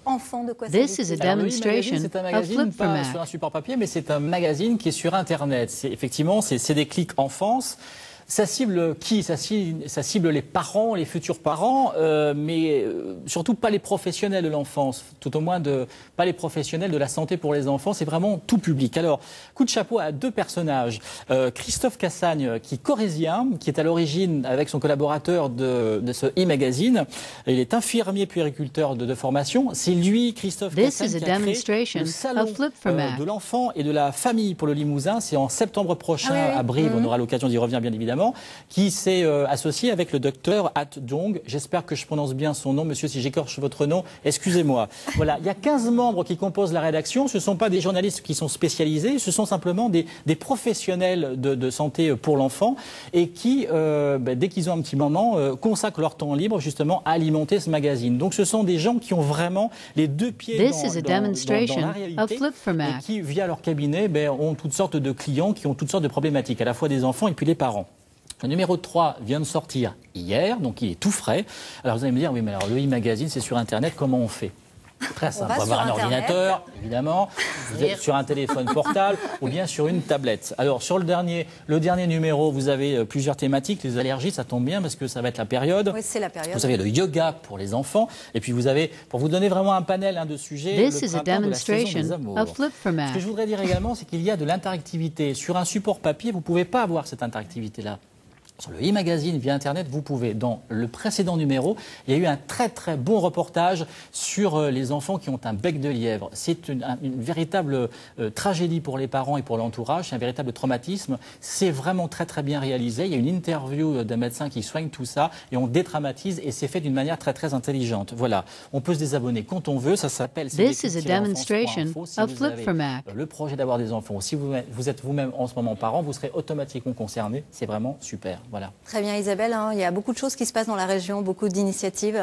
Enfant, de quoi This is a s'agit-il? demonstration C'est un of magazine pas Flip4Mac. sur un support papier, mais c'est un magazine qui est sur Internet. Effectivement, c'est des clics enfance. Ça cible qui? Ça cible les parents, les futurs parents, mais surtout pas les professionnels de l'enfance, tout au moins pas les professionnels de la santé pour les enfants. C'est vraiment tout public. Alors, coup de chapeau à deux personnages. Christophe Cassagne, qui est corésien, qui est à l'origine, avec son collaborateur, de ce e-magazine. Il est infirmier puériculteur de formation. C'est lui, Christophe Cassagne, qui a créé le salon de l'enfant et de la famille pour le Limousin. C'est en septembre prochain à Brive. On aura l'occasion d'y revenir, bien évidemment. Qui s'est associé avec le docteur At Dong. J'espère que je prononce bien son nom. Monsieur, si j'écorche votre nom, excusez-moi. Voilà, il y a 15 membres qui composent la rédaction. Ce ne sont pas des journalistes qui sont spécialisés, ce sont simplement des professionnels de santé pour l'enfant et qui, dès qu'ils ont un petit moment, consacrent leur temps libre justement à alimenter ce magazine. Donc ce sont des gens qui ont vraiment les deux pieds dans la réalité et qui, via leur cabinet, ont toutes sortes de clients qui ont toutes sortes de problématiques, à la fois des enfants et puis les parents. Le numéro 3 vient de sortir hier, donc il est tout frais. Alors vous allez me dire, oui, mais alors le e-magazine, c'est sur Internet, comment on fait? Très simple, on va avoir un ordinateur, évidemment, vous êtes sur un téléphone portable ou bien sur une tablette. Alors sur le dernier numéro, vous avez plusieurs thématiques. Les allergies, ça tombe bien parce que ça va être la période. Oui, c'est la période. Vous avez le yoga pour les enfants. Et puis vous avez, pour vous donner vraiment un panel de sujets, le printemps de la saison des amours. Ce que je voudrais dire également, c'est qu'il y a de l'interactivité. Sur un support papier, vous ne pouvez pas avoir cette interactivité-là. Sur le e-magazine, via Internet, vous pouvez. Dans le précédent numéro, il y a eu un très très bon reportage sur les enfants qui ont un bec de lièvre. C'est une véritable tragédie pour les parents et pour l'entourage, c'est un véritable traumatisme. C'est vraiment très très bien réalisé. Il y a une interview d'un médecin qui soigne tout ça et on dédramatise et c'est fait d'une manière très très intelligente. Voilà, on peut se désabonner quand on veut, ça s'appelle This is a demonstration of Flip4Mac. Le projet d'avoir des enfants, ou si vous êtes vous-même en ce moment parent, vous serez automatiquement concerné. C'est vraiment super. Voilà. Très bien Isabelle, il y a beaucoup de choses qui se passent dans la région, beaucoup d'initiatives.